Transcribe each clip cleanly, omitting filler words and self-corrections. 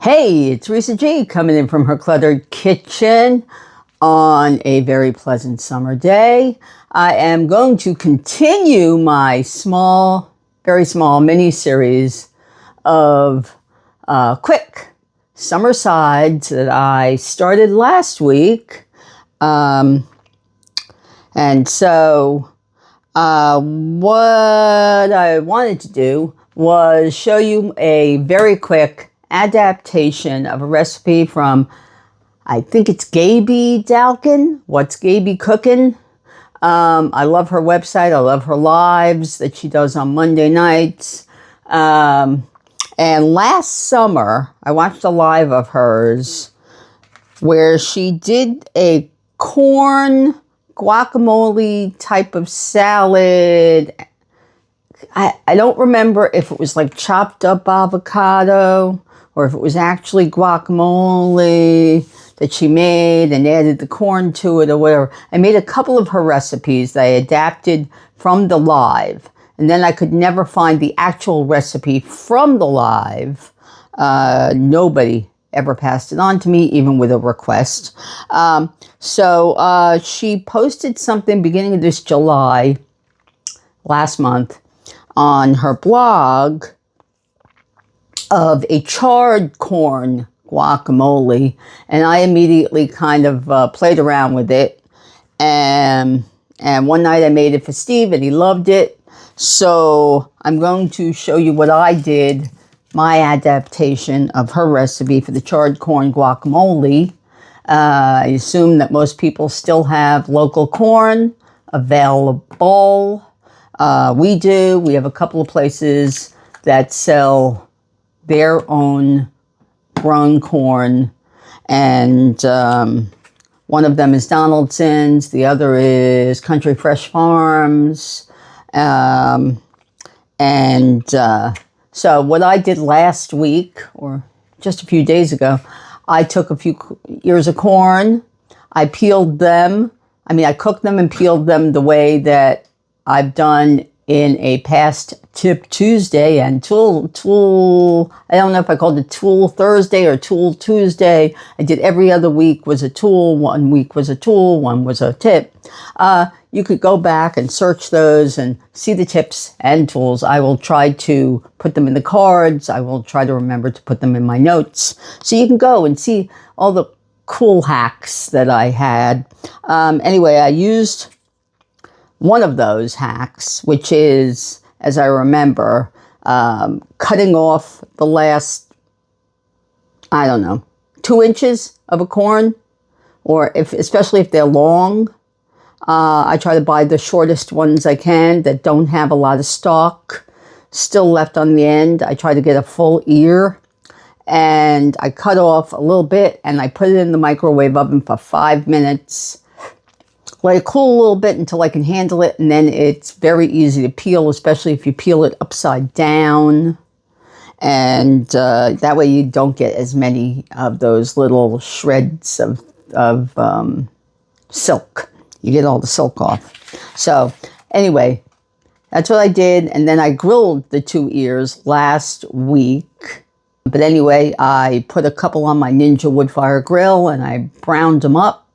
Hey, it's Risa G coming in from her cluttered kitchen on a very pleasant summer day. I am going to continue my very small mini series of quick summer sides that I started last week. And so what I wanted to do was show you a very quick adaptation of a recipe from, I think it's Gaby Dalkin. What's Gaby Cooking? I love her website. I love her lives that she does on Monday nights. And last summer, I watched a live of hers where she did a corn guacamole type of salad. I don't remember if it was like chopped up avocado or if it was actually guacamole that she made and added the corn to it or whatever. I made a couple of her recipes that I adapted from the live, and then I could never find the actual recipe from the live. Nobody ever passed it on to me, even with a request. So she posted something beginning of this July, last month, on her blog of a charred corn guacamole, and I immediately kind of played around with it, and one night I made it for Steve and he loved it. So I'm going to show you what I did, my adaptation of her recipe for the charred corn guacamole. I assume that most people still have local corn available. We do. We have a couple of places that sell their own grown corn, and one of them is Donaldson's, the other is Country Fresh Farms, so what I did last week, or just a few days ago, I took a few ears of corn, I peeled them, I cooked them and peeled them the way that I've done in a past Tip Tuesday and Tool, I don't know if I called it Tool Thursday or Tool Tuesday. I did every other week was a tool, 1 week was a tool, one was a tip. You could go back and search those and see the tips and tools. I will try to put them in the cards. I will try to remember to put them in my notes. So you can go and see all the cool hacks that I had. Anyway, I used one of those hacks, which is, as I remember, cutting off the last, 2 inches of a corn, or especially if they're long. I try to buy the shortest ones I can that don't have a lot of stalk still left on the end. I try to get a full ear, and I cut off a little bit and I put it in the microwave oven for 5 minutes. Let it cool a little bit until I can handle it, and then it's very easy to peel, especially if you peel it upside down. And that way you don't get as many of those little shreds of silk. You get all the silk off. So anyway, that's what I did. And then I grilled the 2 ears last week. But anyway, I put a couple on my Ninja wood fire grill and I browned them up.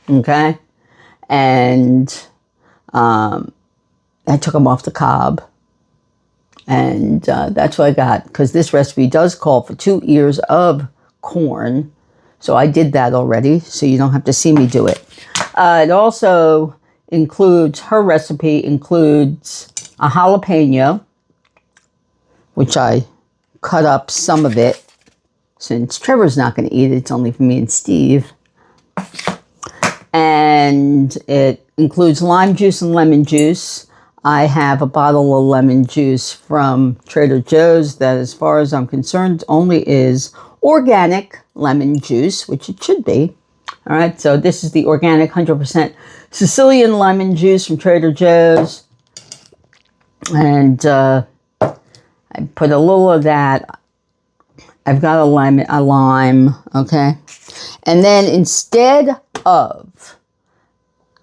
Okay. And I took them off the cob, and that's what I got, because this recipe does call for 2 ears of corn, so I did that already, so you don't have to see me do it. It also includes, her recipe includes a jalapeno, which I cut up some of it, since Trevor's not going to eat it, it's only for me and Steve. And it includes lime juice and lemon juice. I have a bottle of lemon juice from Trader Joe's that, as far as I'm concerned, only is organic lemon juice, which it should be. All right, so this is the organic 100% Sicilian lemon juice from Trader Joe's. And I put a little of that. I've got a lime, okay? And then instead of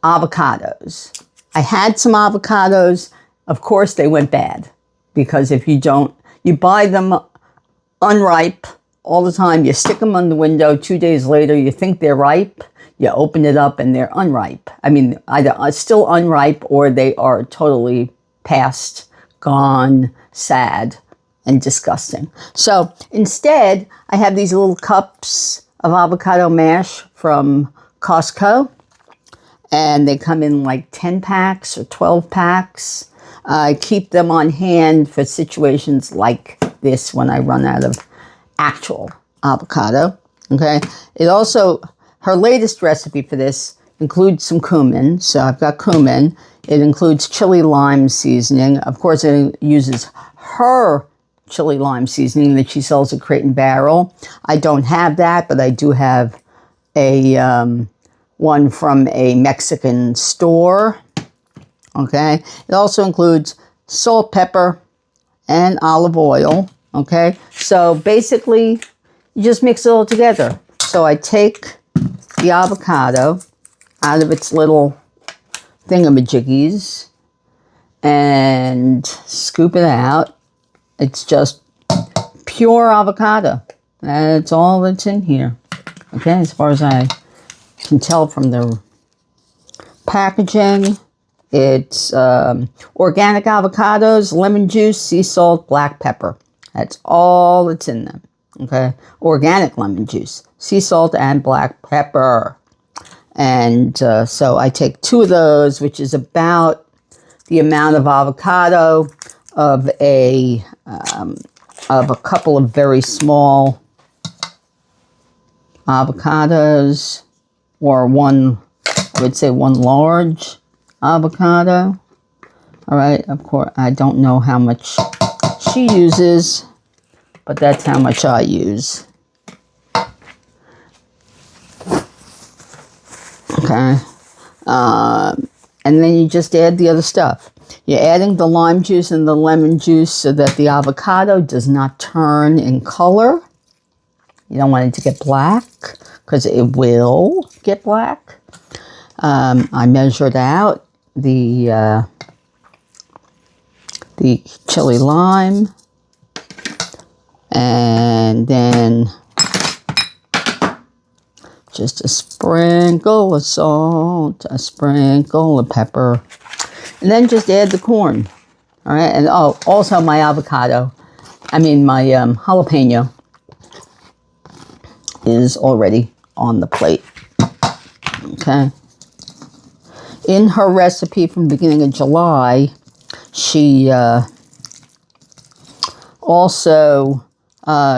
avocados, I had some avocados. Of course, they went bad, because if you don't, you buy them unripe all the time. You stick them on the window. 2 days later, you think they're ripe. You open it up and they're unripe. I mean, either still unripe or they are totally past, gone, sad, and disgusting. So instead, I have these little cups of avocado mash from Costco. And they come in like 10 packs or 12 packs. I keep them on hand for situations like this when I run out of actual avocado. Okay. It also, her latest recipe for this includes some cumin. So I've got cumin. It includes chili lime seasoning. Of course, it uses her chili lime seasoning that she sells at Crate and Barrel. I don't have that, but I do have a one from a Mexican store. Okay. It also includes salt, pepper, and olive oil. Okay. So basically, you just mix it all together. So I take the avocado out of its little thingamajiggies and scoop it out. It's just pure avocado. That's all that's in here. Okay. As far as I can tell from the packaging, it's organic avocados, lemon juice, sea salt, black pepper. That's all that's in them. Okay, organic lemon juice, sea salt, and black pepper. And so I take 2 of those, which is about the amount of avocado of a couple of very small avocados. Or one, I would say 1 large avocado. All right, of course, I don't know how much she uses, but that's how much I use. Okay. And then you just add the other stuff. You're adding the lime juice and the lemon juice so that the avocado does not turn in color. You don't want it to get black, because it will get black. I measured out the chili lime, and then just a sprinkle of salt, a sprinkle of pepper, and then just add the corn. All right, and oh, also my avocado, my jalapeno is already on the plate. Okay. In her recipe from the beginning of July, she also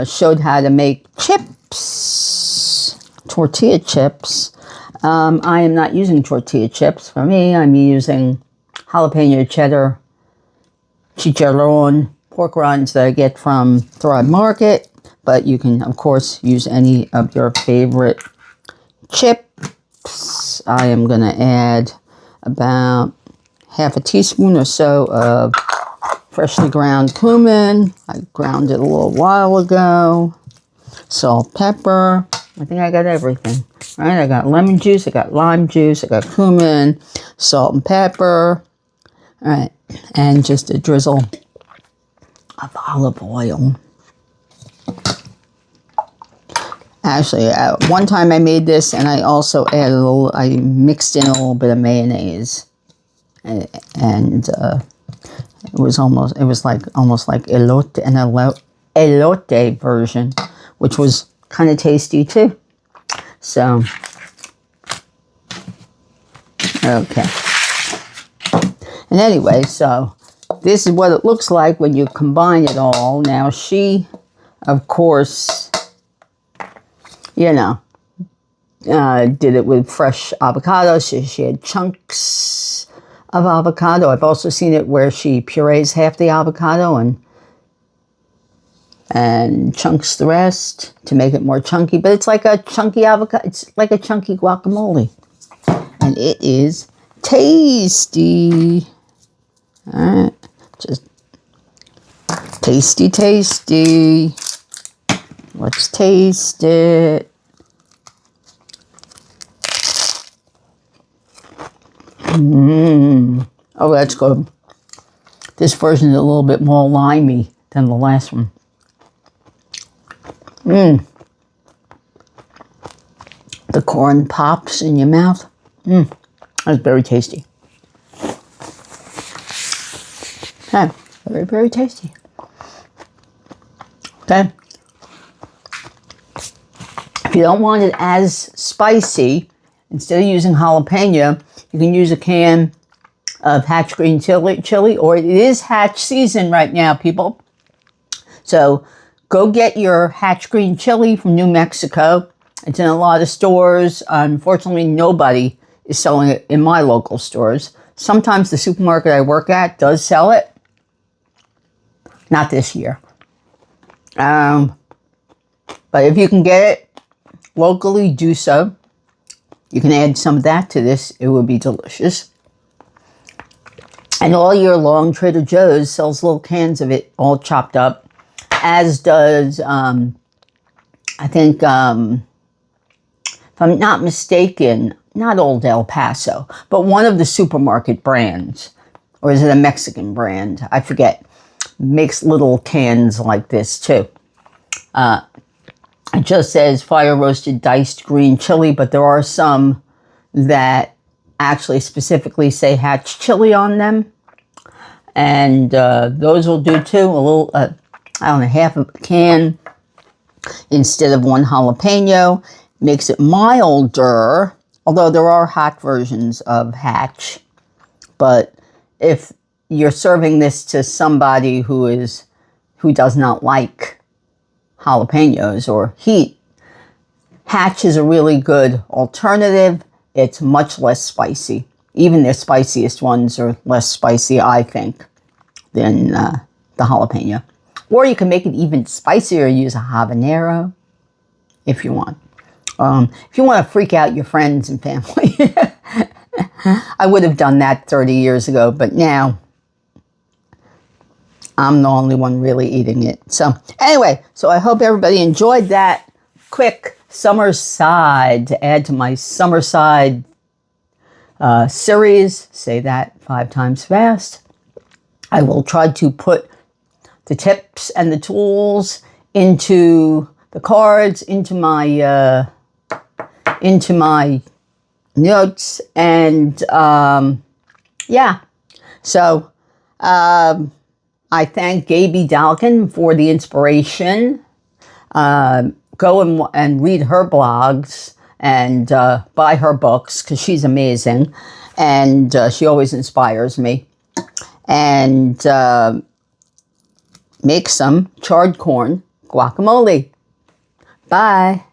showed how to make chips, tortilla chips. I am not using tortilla chips. For me, I'm using jalapeno cheddar, chicharron, pork rinds that I get from Thrive Market. But you can, of course, use any of your favorite chips. I am going to add about half a teaspoon or so of freshly ground cumin. I ground it a little while ago. Salt, pepper. I think I got everything. All right, I got lemon juice, I got lime juice, I got cumin, salt and pepper. All right, and just a drizzle of olive oil. Actually, one time I made this, and I also added I mixed in a little bit of mayonnaise, and it was almost like elote, an elote version, which was kind of tasty too. So, okay. And anyway, so this is what it looks like when you combine it all. Now she, of course, did it with fresh avocado. She had chunks of avocado. I've also seen it where she purees half the avocado and chunks the rest to make it more chunky. But it's like a chunky avocado. It's like a chunky guacamole. And it is tasty. All right. Just tasty, tasty. Let's taste it. Oh, that's good. This version is a little bit more limey than the last one. The corn pops in your mouth. That's very tasty. Okay, very, very tasty. Okay. If you don't want it as spicy, instead of using jalapeno, you can use a can of Hatch green chili, or it is Hatch season right now, people. So go get your Hatch green chili from New Mexico. It's in a lot of stores. Unfortunately, nobody is selling it in my local stores. Sometimes the supermarket I work at does sell it. Not this year. But if you can get it locally, do so. You can add some of that to this. It would be delicious. And all year long, Trader Joe's sells little cans of it all chopped up, as does, I think, if I'm not mistaken, not Old El Paso, but one of the supermarket brands, or is it a Mexican brand? I forget. Makes little cans like this too. It just says fire roasted diced green chili, but there are some that actually specifically say Hatch chili on them. And those will do too. A little, I don't know, half a can instead of one jalapeno. Makes it milder, although there are hot versions of Hatch. But if you're serving this to somebody who does not like jalapenos or heat, Hatch is a really good alternative. It's much less spicy. Even their spiciest ones are less spicy, I think, than the jalapeno. Or you can make it even spicier, use a habanero if you want. If you want to freak out your friends and family. I would have done that 30 years ago, but now I'm the only one really eating it. So anyway, so I hope everybody enjoyed that quick summer side to add to my summer side series. Say that 5 times fast. I will try to put the tips and the tools into the cards, into my notes, and yeah. So I thank Gaby Dalkin for the inspiration. Go and read her blogs and buy her books because she's amazing, and she always inspires me. And make some charred corn guacamole. Bye.